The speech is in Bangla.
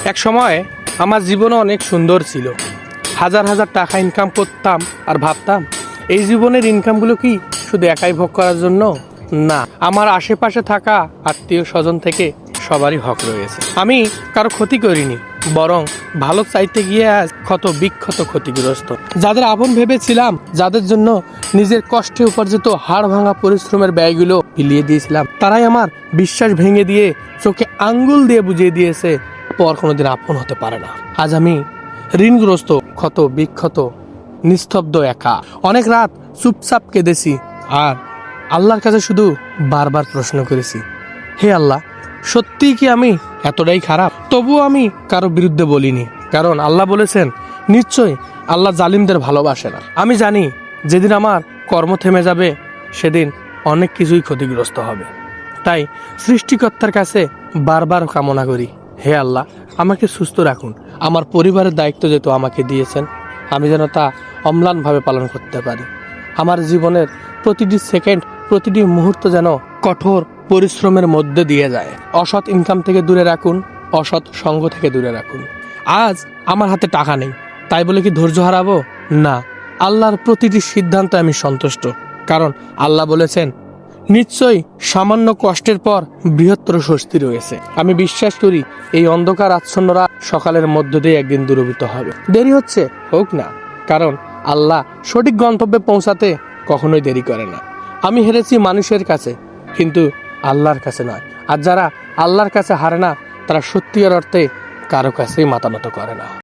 এক সময় আমার জীবনে অনেক সুন্দর ছিল। হাজার হাজার টাকা ইনকাম করতাম আর ভাবতাম এই জীবনের ইনকামগুলো কি শুধু একাই ভোগ করার জন্য? না, আমার আশেপাশে থাকা আত্মীয় স্বজন থেকে সবারই হক রয়েছে। আমি কারো ক্ষতি করিনি, বরং ভালো চাইতে গিয়ে আজ ক্ষত বিক্ষত ক্ষতিগ্রস্ত। যাদের আপন ভেবেছিলাম, যাদের জন্য নিজের কষ্টে উপার্জিত হাড় ভাঙা পরিশ্রমের ব্যয়গুলো বিলিয়ে দিয়েছিলাম, তারাই আমার বিশ্বাস ভেঙে দিয়ে চোখে আঙ্গুল দিয়ে বুঝিয়ে দিয়েছে পর কোনোদিন আপন হতে পারে না। আজ আমি ঋণগ্রস্ত, ক্ষত বিক্ষত, নিস্তব্ধ, একা। অনেক রাত চুপচাপ কেঁদেছি আর আল্লাহর কাছে শুধু বারবার প্রশ্ন করেছি, হে আল্লাহ, সত্যিই কি আমি এতটাই খারাপ? তবুও আমি কারো বিরুদ্ধে বলিনি, কারণ আল্লাহ বলেছেন নিশ্চয়ই আল্লাহ জালিমদের ভালোবাসে না। আমি জানি যেদিন আমার কর্ম থেমে যাবে সেদিন অনেক কিছুই ক্ষতিগ্রস্ত হবে। তাই সৃষ্টিকর্তার কাছে বারবার কামনা করি, হে আল্লাহ, আমাকে সুস্থ রাখুন। আমার পরিবারের দায়িত্ব যেহেতু আমাকে দিয়েছেন, আমি যেন তা অম্লানভাবে পালন করতে পারি। আমার জীবনের প্রতিটি সেকেন্ড, প্রতিটি মুহূর্ত যেন কঠোর পরিশ্রমের মধ্যে দিয়ে যায়। অসৎ ইনকাম থেকে দূরে রাখুন, অসৎ সঙ্গ থেকে দূরে রাখুন। আজ আমার হাতে টাকা নেই, তাই বলে কি ধৈর্য হারাবো? না, আল্লাহর প্রতিটি সিদ্ধান্তে আমি সন্তুষ্ট, কারণ আল্লাহ বলেছেন নিশ্চয়ই সামান্য কষ্টের পর বৃহত্তর স্বস্তি রয়েছে। আমি বিশ্বাস করি এই অন্ধকার আচ্ছন্নরা সকালের মধ্য দিয়ে একদিন দূরীভূত হবে। দেরি হচ্ছে, হোক না, কারণ আল্লাহ সঠিক গন্তব্যে পৌঁছাতে কখনোই দেরি করে না। আমি হেরেছি মানুষের কাছে, কিন্তু আল্লাহর কাছে নয়। আর যারা আল্লাহর কাছে হারে না, তারা সত্যিকার অর্থে কারো কাছেই মাথা নত করে না।